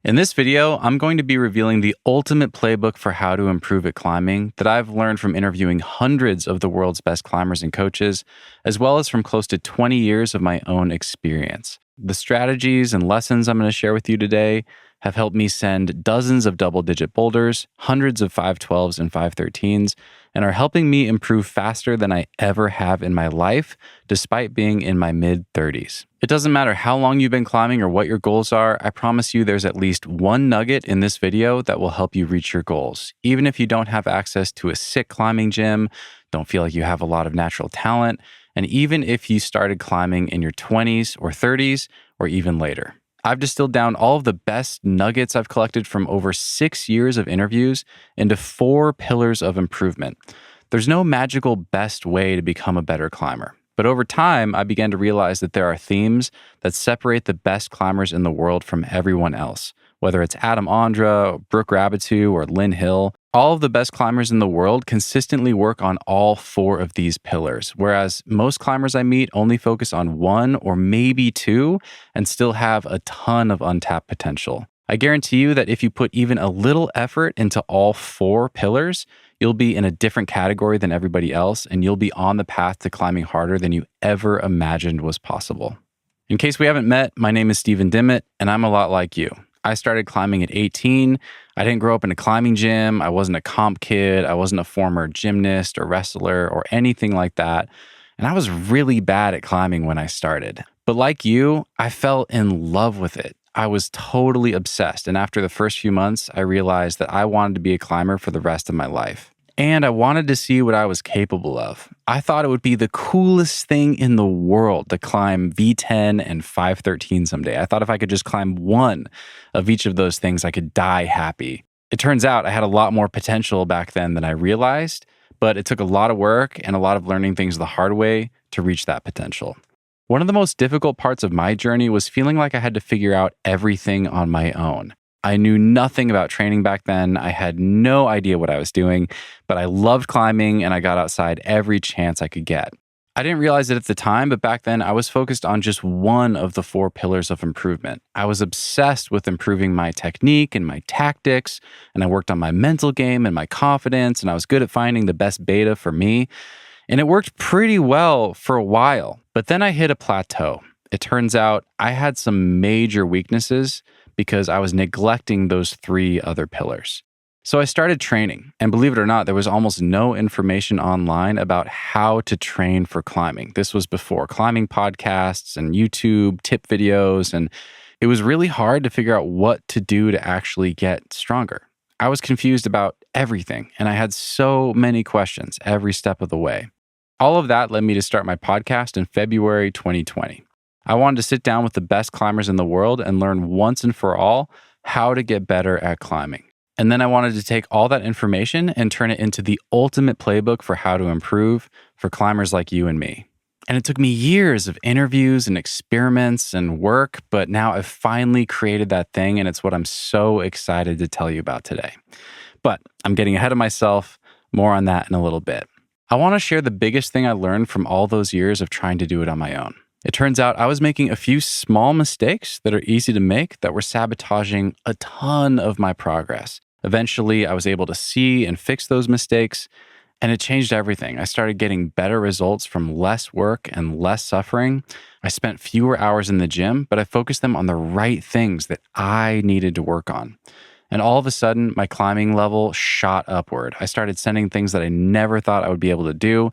In this video, I'm going to be revealing the ultimate playbook for how to improve at climbing that I've learned from interviewing hundreds of the world's best climbers and coaches, as well as from close to 20 years of my own experience. The strategies and lessons I'm going to share with you today have helped me send dozens of double-digit boulders, hundreds of 512s and 513s, and are helping me improve faster than I ever have in my life, despite being in my mid-30s. It doesn't matter how long you've been climbing or what your goals are, I promise you there's at least one nugget in this video that will help you reach your goals. Even if you don't have access to a sick climbing gym, don't feel like you have a lot of natural talent, and even if you started climbing in your 20s or 30s or even later. I've distilled down all of the best nuggets I've collected from over 6 years of interviews into 4 pillars of improvement. There's no magical best way to become a better climber. But over time, I began to realize that there are themes that separate the best climbers in the world from everyone else. Whether it's Adam Ondra, Brooke Rabbitou, or Lynn Hill, all of the best climbers in the world consistently work on all 4 of these pillars, whereas most climbers I meet only focus on 1 or maybe 2 and still have a ton of untapped potential. I guarantee you that if you put even a little effort into all 4 pillars, you'll be in a different category than everybody else, and you'll be on the path to climbing harder than you ever imagined was possible. In case we haven't met, my name is Stephen Dimmitt, and I'm a lot like you. I started climbing at 18. I didn't grow up in a climbing gym. I wasn't a comp kid. I wasn't a former gymnast or wrestler or anything like that. And I was really bad at climbing when I started. But like you, I fell in love with it. I was totally obsessed. And after the first few months, I realized that I wanted to be a climber for the rest of my life. And I wanted to see what I was capable of. I thought it would be the coolest thing in the world to climb V10 and 513 someday. I thought if I could just climb one of each of those things, I could die happy. It turns out I had a lot more potential back then than I realized, but it took a lot of work and a lot of learning things the hard way to reach that potential. One of the most difficult parts of my journey was feeling like I had to figure out everything on my own. I knew nothing about training back then. I had no idea what I was doing, but I loved climbing and I got outside every chance I could get. I didn't realize it at the time, but back then I was focused on just one of the 4 pillars of improvement. I was obsessed with improving my technique and my tactics, and I worked on my mental game and my confidence, and I was good at finding the best beta for me. And it worked pretty well for a while, but then I hit a plateau. It turns out I had some major weaknesses because I was neglecting those 3 other pillars. So I started training, and believe it or not, there was almost no information online about how to train for climbing. This was before climbing podcasts and YouTube tip videos, and it was really hard to figure out what to do to actually get stronger. I was confused about everything, and I had so many questions every step of the way. All of that led me to start my podcast in February 2020. I wanted to sit down with the best climbers in the world and learn once and for all how to get better at climbing. And then I wanted to take all that information and turn it into the ultimate playbook for how to improve for climbers like you and me. And it took me years of interviews and experiments and work, but now I've finally created that thing, and it's what I'm so excited to tell you about today. But I'm getting ahead of myself. More on that in a little bit. I want to share the biggest thing I learned from all those years of trying to do it on my own. It turns out I was making a few small mistakes that are easy to make that were sabotaging a ton of my progress. Eventually, I was able to see and fix those mistakes, and it changed everything. I started getting better results from less work and less suffering. I spent fewer hours in the gym, but I focused them on the right things that I needed to work on. And all of a sudden, my climbing level shot upward. I started sending things that I never thought I would be able to do,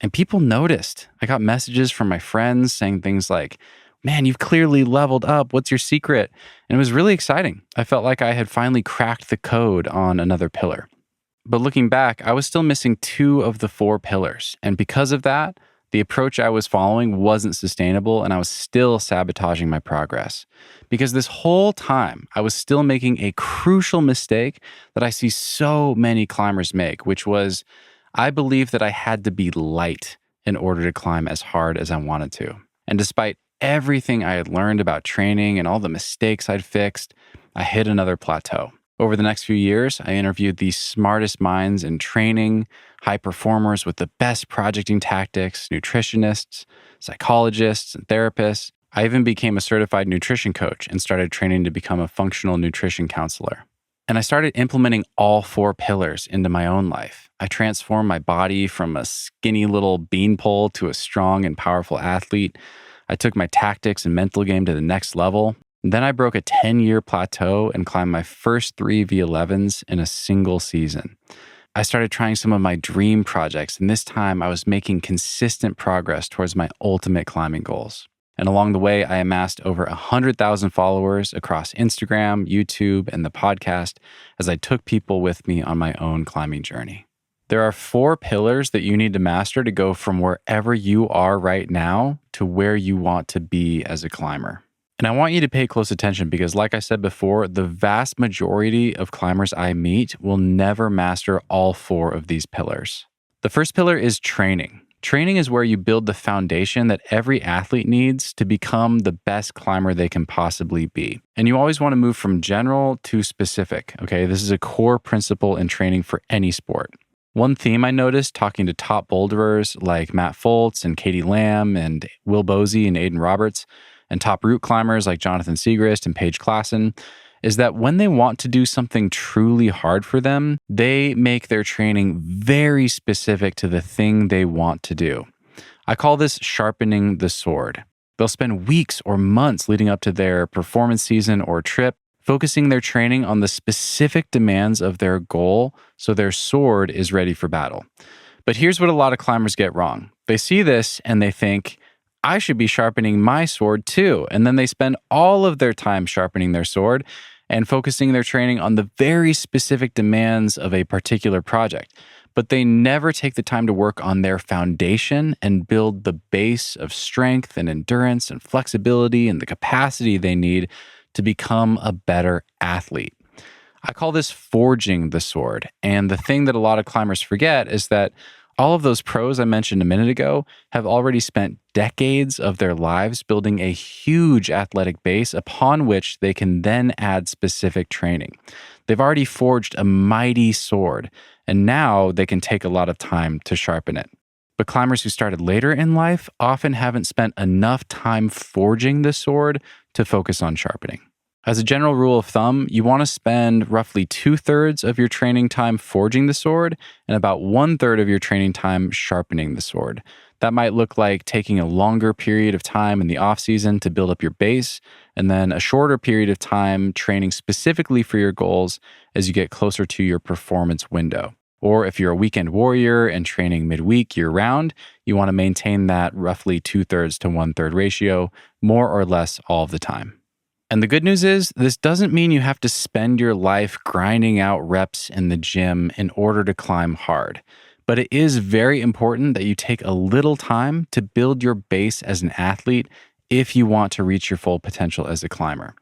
and people noticed. I got messages from my friends saying things like, "Man, you've clearly leveled up. What's your secret?" And it was really exciting. I felt like I had finally cracked the code on another pillar. But looking back, I was still missing 2 of the 4 pillars. And because of that, the approach I was following wasn't sustainable, and I was still sabotaging my progress. Because this whole time, I was still making a crucial mistake that I see so many climbers make, which was I believed that I had to be light in order to climb as hard as I wanted to. And despite everything I had learned about training and all the mistakes I'd fixed, I hit another plateau. Over the next few years, I interviewed the smartest minds in training, high performers with the best projecting tactics, nutritionists, psychologists, and therapists. I even became a certified nutrition coach and started training to become a functional nutrition counselor. And I started implementing all 4 pillars into my own life. I transformed my body from a skinny little beanpole to a strong and powerful athlete. I took my tactics and mental game to the next level. And then I broke a 10-year plateau and climbed my first 3 V11s in a single season. I started trying some of my dream projects, and this time I was making consistent progress towards my ultimate climbing goals. And along the way, I amassed over 100,000 followers across Instagram, YouTube, and the podcast as I took people with me on my own climbing journey. There are 4 pillars that you need to master to go from wherever you are right now to where you want to be as a climber. And I want you to pay close attention because, like I said before, the vast majority of climbers I meet will never master all 4 of these pillars. The first pillar is training. Training is where you build the foundation that every athlete needs to become the best climber they can possibly be. And you always want to move from general to specific, okay? This is a core principle in training for any sport. One theme I noticed talking to top boulderers like Matt Foltz and Katie Lamb and Will Bosey and Aiden Roberts, and top route climbers like Jonathan Siegrist and Paige Klassen, is that when they want to do something truly hard for them, they make their training very specific to the thing they want to do. I call this sharpening the sword. They'll spend weeks or months leading up to their performance season or trip, focusing their training on the specific demands of their goal so their sword is ready for battle. But here's what a lot of climbers get wrong. They see this and they think, I should be sharpening my sword too. And then they spend all of their time sharpening their sword and focusing their training on the very specific demands of a particular project. But they never take the time to work on their foundation and build the base of strength and endurance and flexibility and the capacity they need to become a better athlete. I call this forging the sword. And the thing that a lot of climbers forget is that all of those pros I mentioned a minute ago have already spent decades of their lives building a huge athletic base upon which they can then add specific training. They've already forged a mighty sword, and now they can take a lot of time to sharpen it. But climbers who started later in life often haven't spent enough time forging the sword to focus on sharpening. As a general rule of thumb, you want to spend roughly 2/3 of your training time forging the sword and about 1/3 of your training time sharpening the sword. That might look like taking a longer period of time in the off season to build up your base, and then a shorter period of time training specifically for your goals as you get closer to your performance window. Or if you're a weekend warrior and training midweek year-round, you want to maintain that roughly 2/3 to 1/3 ratio, more or less all of the time. And the good news is, this doesn't mean you have to spend your life grinding out reps in the gym in order to climb hard. But it is very important that you take a little time to build your base as an athlete if you want to reach your full potential as a climber.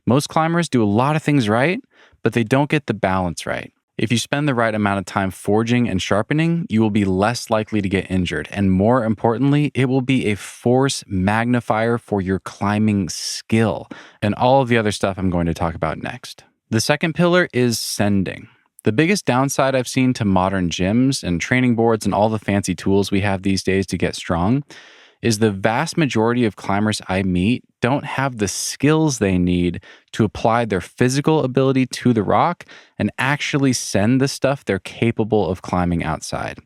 Most climbers do a lot of things right, but they don't get the balance right. If you spend the right amount of time forging and sharpening, you will be less likely to get injured. And more importantly, it will be a force magnifier for your climbing skill and all of the other stuff I'm going to talk about next. The second pillar is sending. The biggest downside I've seen to modern gyms and training boards and all the fancy tools we have these days to get strong is the vast majority of climbers I meet don't have the skills they need to apply their physical ability to the rock and actually send the stuff they're capable of climbing outside.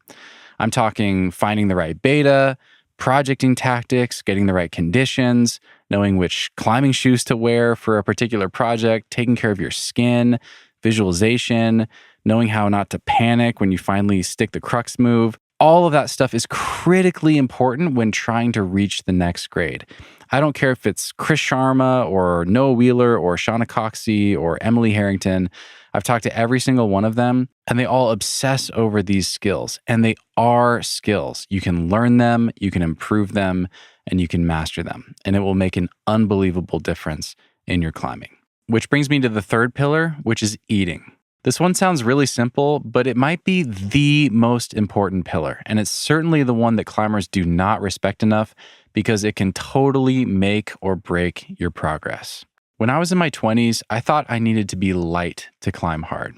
I'm talking finding the right beta, projecting tactics, getting the right conditions, knowing which climbing shoes to wear for a particular project, taking care of your skin, visualization, knowing how not to panic when you finally stick the crux move. All of that stuff is critically important when trying to reach the next grade. I don't care if it's Chris Sharma or Noah Wheeler or Shauna Coxey or Emily Harrington. I've talked to every single one of them, and they all obsess over these skills. And they are skills. You can learn them, you can improve them, and you can master them. And it will make an unbelievable difference in your climbing. Which brings me to the third pillar, which is eating. This one sounds really simple, but it might be the most important pillar. And it's certainly the one that climbers do not respect enough because it can totally make or break your progress. When I was in my 20s, I thought I needed to be light to climb hard.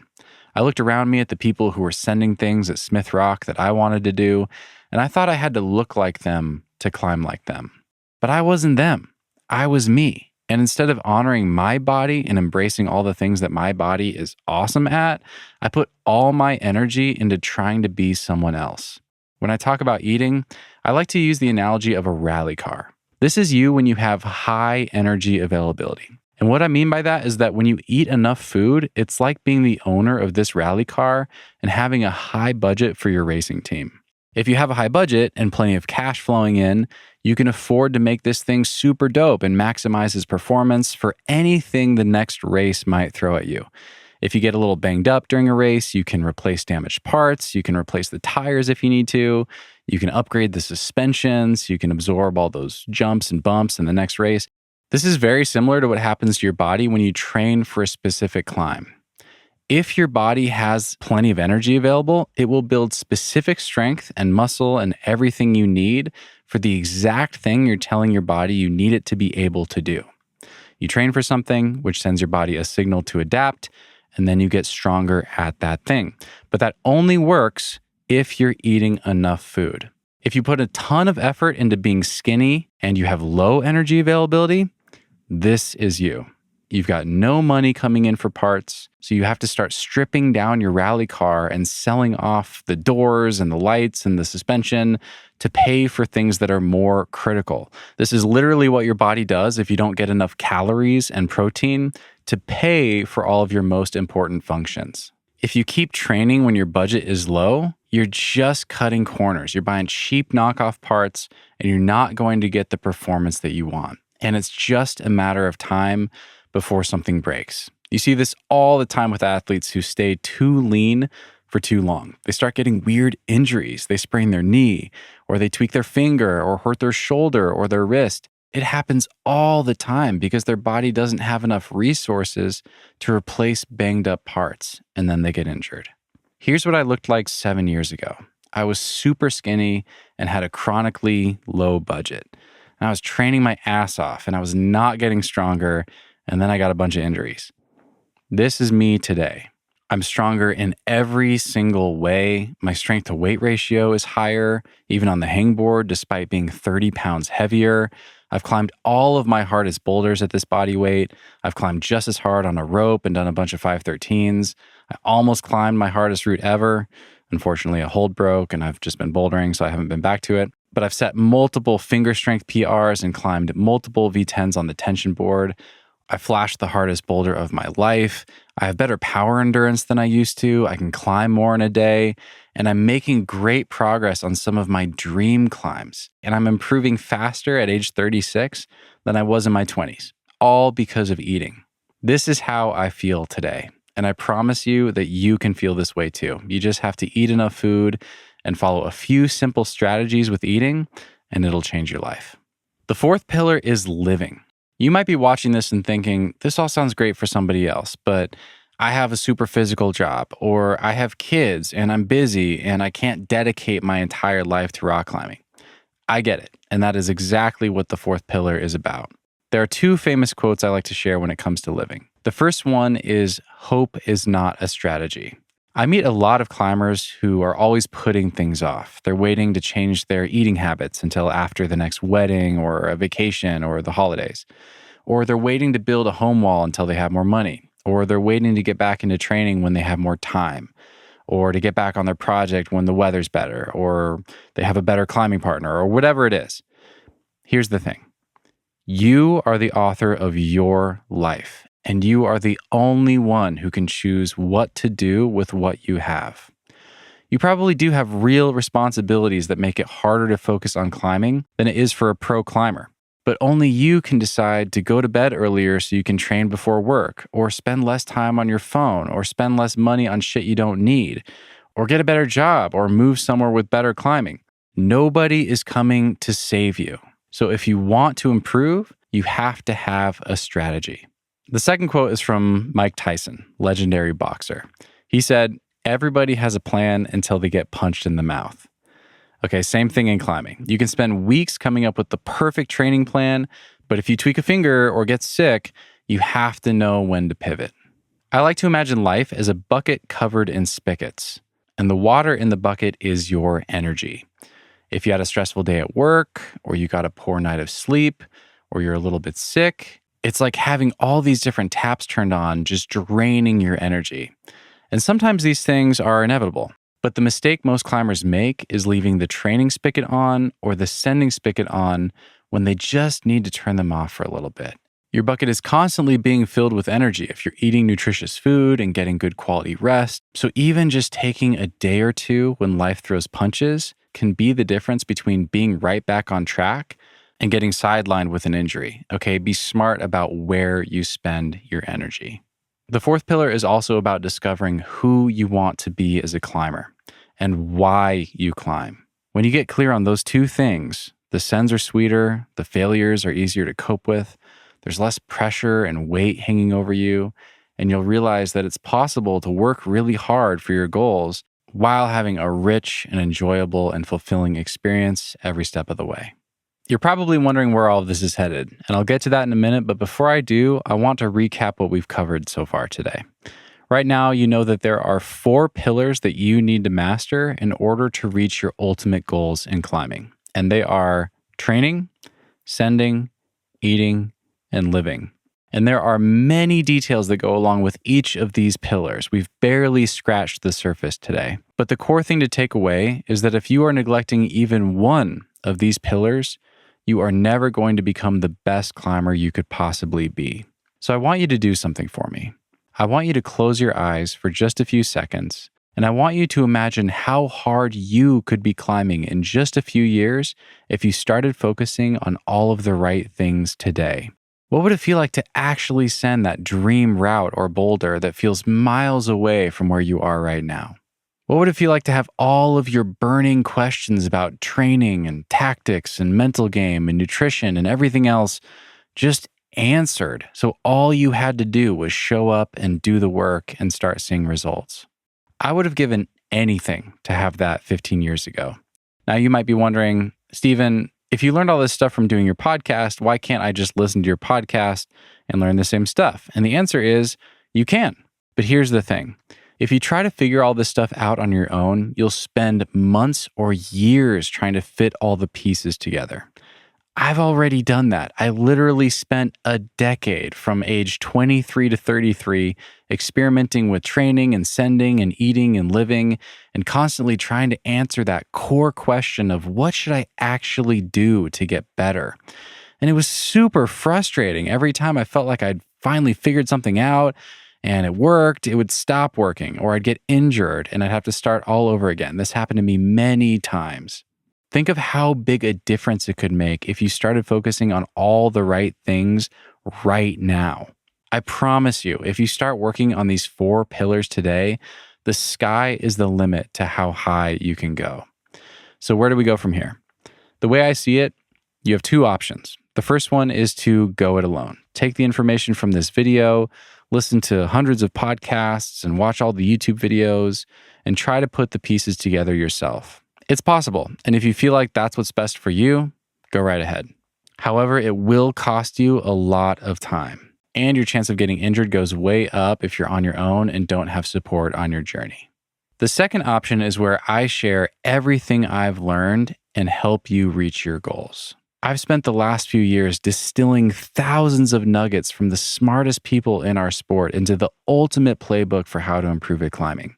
I looked around me at the people who were sending things at Smith Rock that I wanted to do, and I thought I had to look like them to climb like them. But I wasn't them. I was me. And instead of honoring my body and embracing all the things that my body is awesome at, I put all my energy into trying to be someone else. When I talk about eating, I like to use the analogy of a rally car. This is you when you have high energy availability. And what I mean by that is that when you eat enough food, it's like being the owner of this rally car and having a high budget for your racing team. If you have a high budget and plenty of cash flowing in, you can afford to make this thing super dope and maximize its performance for anything the next race might throw at you. If you get a little banged up during a race, you can replace damaged parts, you can replace the tires if you need to, you can upgrade the suspensions, you can absorb all those jumps and bumps in the next race. This is very similar to what happens to your body when you train for a specific climb. If your body has plenty of energy available, it will build specific strength and muscle and everything you need for the exact thing you're telling your body you need it to be able to do. You train for something, which sends your body a signal to adapt, and then you get stronger at that thing. But that only works if you're eating enough food. If you put a ton of effort into being skinny and you have low energy availability, this is you. You've got no money coming in for parts, so you have to start stripping down your rally car and selling off the doors and the lights and the suspension to pay for things that are more critical. This is literally what your body does if you don't get enough calories and protein to pay for all of your most important functions. If you keep training when your budget is low, you're just cutting corners. You're buying cheap knockoff parts and you're not going to get the performance that you want. And it's just a matter of time before something breaks. You see this all the time with athletes who stay too lean for too long. They start getting weird injuries. They sprain their knee, or they tweak their finger, or hurt their shoulder or their wrist. It happens all the time because their body doesn't have enough resources to replace banged up parts, and then they get injured. Here's what I looked like 7 years ago. I was super skinny and had a chronically low budget. And I was training my ass off and I was not getting stronger, and then I got a bunch of injuries. This is me today. I'm stronger in every single way. My strength to weight ratio is higher, even on the hangboard, despite being 30 pounds heavier. I've climbed all of my hardest boulders at this body weight. I've climbed just as hard on a rope and done a bunch of 513s. I almost climbed my hardest route ever. Unfortunately, a hold broke and I've just been bouldering, so I haven't been back to it. But I've set multiple finger strength PRs and climbed multiple V10s on the tension board. I flashed the hardest boulder of my life. I have better power endurance than I used to. I can climb more in a day. And I'm making great progress on some of my dream climbs. And I'm improving faster at age 36 than I was in my 20s, all because of eating. This is how I feel today. And I promise you that you can feel this way too. You just have to eat enough food and follow a few simple strategies with eating, and it'll change your life. The fourth pillar is living. You might be watching this and thinking, this all sounds great for somebody else, but I have a super physical job, or I have kids and I'm busy and I can't dedicate my entire life to rock climbing. I get it. And that is exactly what the fourth pillar is about. There are two famous quotes I like to share when it comes to living. The first one is, hope is not a strategy. I meet a lot of climbers who are always putting things off. They're waiting to change their eating habits until after the next wedding or a vacation or the holidays. Or they're waiting to build a home wall until they have more money. Or they're waiting to get back into training when they have more time. Or to get back on their project when the weather's better. Or they have a better climbing partner, or whatever it is. Here's the thing. You are the author of your life. And you are the only one who can choose what to do with what you have. You probably do have real responsibilities that make it harder to focus on climbing than it is for a pro climber. But only you can decide to go to bed earlier so you can train before work, or spend less time on your phone, or spend less money on shit you don't need, or get a better job, or move somewhere with better climbing. Nobody is coming to save you. So if you want to improve, you have to have a strategy. The second quote is from Mike Tyson, legendary boxer. He said, everybody has a plan until they get punched in the mouth. Okay, same thing in climbing. You can spend weeks coming up with the perfect training plan, but if you tweak a finger or get sick, you have to know when to pivot. I like to imagine life as a bucket covered in spigots, and the water in the bucket is your energy. If you had a stressful day at work, or you got a poor night of sleep, or you're a little bit sick. It's like having all these different taps turned on, just draining your energy. And sometimes these things are inevitable. But the mistake most climbers make is leaving the training spigot on or the sending spigot on when they just need to turn them off for a little bit. Your bucket is constantly being filled with energy if you're eating nutritious food and getting good quality rest. So even just taking a day or two when life throws punches can be the difference between being right back on track and getting sidelined with an injury. Okay, be smart about where you spend your energy. The fourth pillar is also about discovering who you want to be as a climber and why you climb. When you get clear on those two things, the sends are sweeter, the failures are easier to cope with, there's less pressure and weight hanging over you, and you'll realize that it's possible to work really hard for your goals while having a rich and enjoyable and fulfilling experience every step of the way. You're probably wondering where all of this is headed, and I'll get to that in a minute, but before I do, I want to recap what we've covered so far today. Right now, you know that there are 4 pillars that you need to master in order to reach your ultimate goals in climbing, and they are training, sending, eating, and living. And there are many details that go along with each of these pillars. We've barely scratched the surface today. But the core thing to take away is that if you are neglecting even one of these pillars, you are never going to become the best climber you could possibly be. So I want you to do something for me. I want you to close your eyes for just a few seconds, and I want you to imagine how hard you could be climbing in just a few years if you started focusing on all of the right things today. What would it feel like to actually send that dream route or boulder that feels miles away from where you are right now? What would it feel like to have all of your burning questions about training and tactics and mental game and nutrition and everything else just answered, so all you had to do was show up and do the work and start seeing results? I would have given anything to have that 15 years ago. Now you might be wondering, Stephen, if you learned all this stuff from doing your podcast, why can't I just listen to your podcast and learn the same stuff? And the answer is you can. But here's the thing. If you try to figure all this stuff out on your own, you'll spend months or years trying to fit all the pieces together. I've already done that. I literally spent a decade from age 23 to 33 experimenting with training and sending and eating and living and constantly trying to answer that core question of what should I actually do to get better? And it was super frustrating. Every time I felt like I'd finally figured something out and it worked, it would stop working, or I'd get injured and I'd have to start all over again. This happened to me many times. Think of how big a difference it could make if you started focusing on all the right things right now. I promise you, if you start working on these 4 pillars today, the sky is the limit to how high you can go. So where do we go from here? The way I see it, you have 2 options. The first one is to go it alone. Take the information from this video, listen to hundreds of podcasts and watch all the YouTube videos, and try to put the pieces together yourself. It's possible, and if you feel like that's what's best for you, go right ahead. However, it will cost you a lot of time, and your chance of getting injured goes way up if you're on your own and don't have support on your journey. The second option is where I share everything I've learned and help you reach your goals. I've spent the last few years distilling thousands of nuggets from the smartest people in our sport into the ultimate playbook for how to improve at climbing,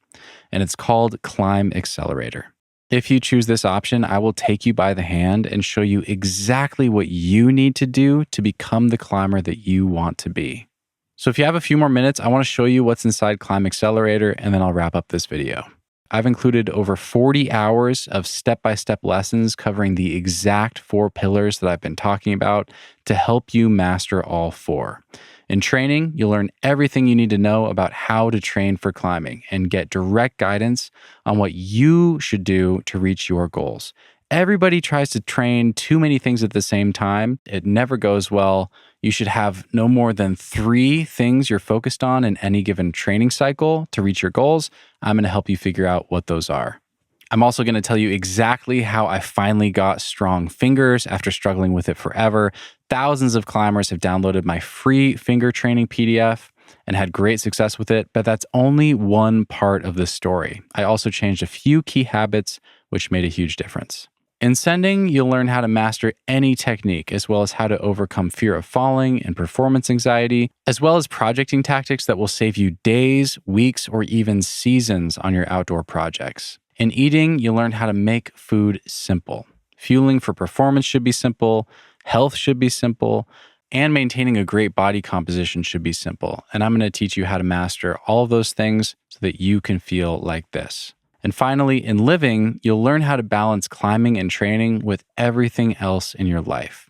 and it's called Climb Accelerator. If you choose this option, I will take you by the hand and show you exactly what you need to do to become the climber that you want to be. So if you have a few more minutes, I want to show you what's inside Climb Accelerator, and then I'll wrap up this video. I've included over 40 hours of step-by-step lessons covering the exact 4 pillars that I've been talking about to help you master all 4. In training, you'll learn everything you need to know about how to train for climbing and get direct guidance on what you should do to reach your goals. Everybody tries to train too many things at the same time. It never goes well. You should have no more than 3 things you're focused on in any given training cycle to reach your goals. I'm going to help you figure out what those are. I'm also going to tell you exactly how I finally got strong fingers after struggling with it forever. Thousands of climbers have downloaded my free finger training PDF and had great success with it, but that's only one part of the story. I also changed a few key habits, which made a huge difference. In sending, you'll learn how to master any technique, as well as how to overcome fear of falling and performance anxiety, as well as projecting tactics that will save you days, weeks, or even seasons on your outdoor projects. In eating, you'll learn how to make food simple. Fueling for performance should be simple, health should be simple, and maintaining a great body composition should be simple. And I'm going to teach you how to master all of those things so that you can feel like this. And finally, in living, you'll learn how to balance climbing and training with everything else in your life.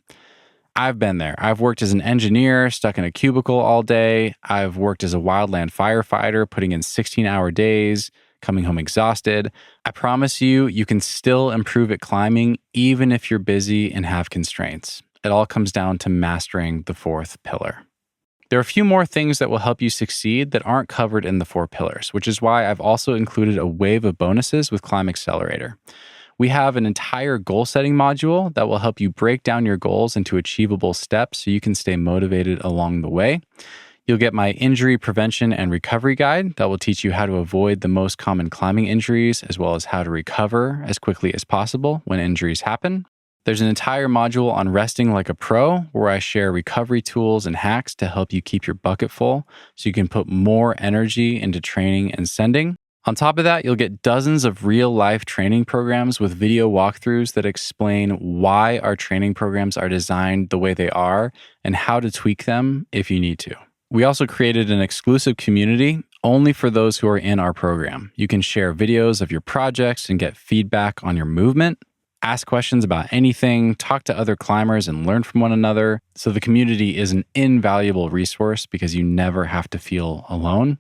I've been there. I've worked as an engineer, stuck in a cubicle all day. I've worked as a wildland firefighter, putting in 16-hour days, coming home exhausted. I promise you, you can still improve at climbing even if you're busy and have constraints. It all comes down to mastering the fourth pillar. There are a few more things that will help you succeed that aren't covered in the 4 pillars, which is why I've also included a wave of bonuses with Climb Accelerator. We have an entire goal-setting module that will help you break down your goals into achievable steps so you can stay motivated along the way. You'll get my injury prevention and recovery guide that will teach you how to avoid the most common climbing injuries, as well as how to recover as quickly as possible when injuries happen. There's an entire module on resting like a pro where I share recovery tools and hacks to help you keep your bucket full so you can put more energy into training and sending. On top of that, you'll get dozens of real-life training programs with video walkthroughs that explain why our training programs are designed the way they are and how to tweak them if you need to. We also created an exclusive community only for those who are in our program. You can share videos of your projects and get feedback on your movement. Ask questions about anything, talk to other climbers, and learn from one another. So the community is an invaluable resource because you never have to feel alone.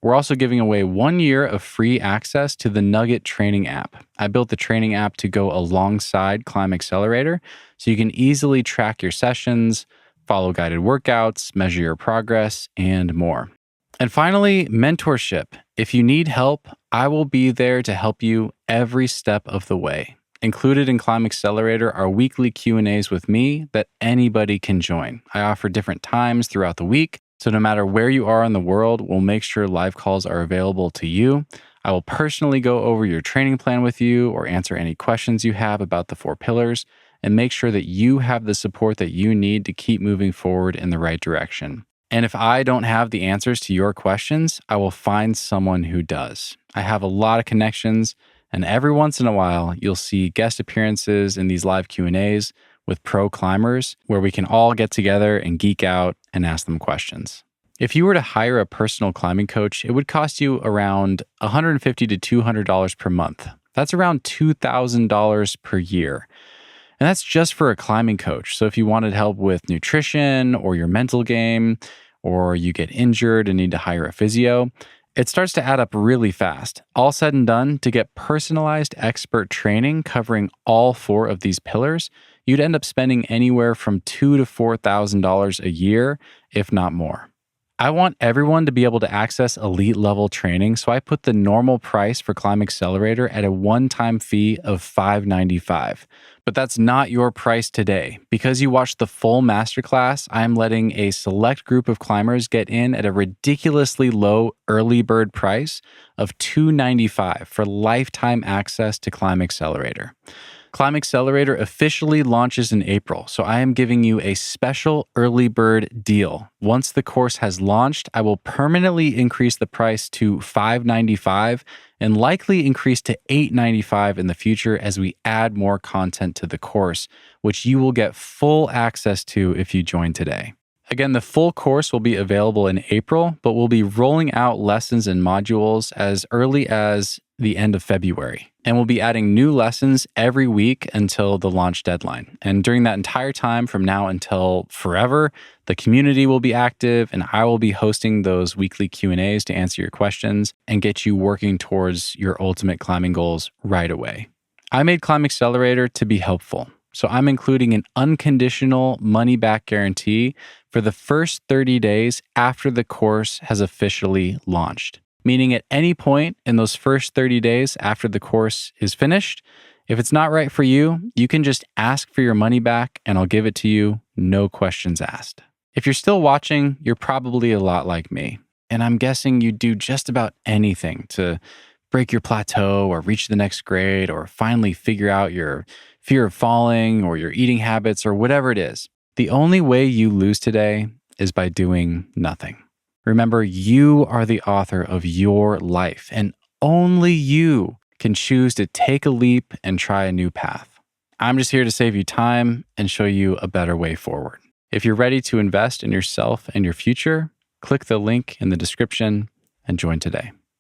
We're also giving away 1 year of free access to the Nugget training app. I built the training app to go alongside Climb Accelerator so you can easily track your sessions, follow guided workouts, measure your progress, and more. And finally, mentorship. If you need help, I will be there to help you every step of the way. Included in Climb Accelerator are weekly Q&As with me that anybody can join. I offer different times throughout the week, so no matter where you are in the world, we'll make sure live calls are available to you. I will personally go over your training plan with you or answer any questions you have about the 4 pillars and make sure that you have the support that you need to keep moving forward in the right direction. And if I don't have the answers to your questions, I will find someone who does. I have a lot of connections, and every once in a while, you'll see guest appearances in these live Q&As with pro climbers where we can all get together and geek out and ask them questions. If you were to hire a personal climbing coach, it would cost you around $150 to $200 per month. That's around $2,000 per year. And that's just for a climbing coach. So if you wanted help with nutrition or your mental game, or you get injured and need to hire a physio, it starts to add up really fast. All said and done, to get personalized expert training covering all 4 of these pillars, you'd end up spending anywhere from $2,000 to $4,000 a year, if not more. I want everyone to be able to access elite level training, so I put the normal price for Climb Accelerator at a one-time fee of $595. But that's not your price today. Because you watched the full masterclass, I am letting a select group of climbers get in at a ridiculously low early bird price of $295 for lifetime access to Climb Accelerator. Climb Accelerator officially launches in April, so I am giving you a special early bird deal. Once the course has launched, I will permanently increase the price to $595 and likely increase to $895 in the future as we add more content to the course, which you will get full access to if you join today. Again, the full course will be available in April, but we'll be rolling out lessons and modules as early as the end of February. And we'll be adding new lessons every week until the launch deadline. And during that entire time, from now until forever, the community will be active and I will be hosting those weekly Q&As to answer your questions and get you working towards your ultimate climbing goals right away. I made Climb Accelerator to be helpful. So I'm including an unconditional money-back guarantee for the first 30 days after the course has officially launched. Meaning at any point in those first 30 days after the course is finished, if it's not right for you, you can just ask for your money back and I'll give it to you, no questions asked. If you're still watching, you're probably a lot like me. And I'm guessing you do just about anything to break your plateau or reach the next grade or finally figure out your fear of falling or your eating habits or whatever it is. The only way you lose today is by doing nothing. Remember, you are the author of your life, and only you can choose to take a leap and try a new path. I'm just here to save you time and show you a better way forward. If you're ready to invest in yourself and your future, click the link in the description and join today.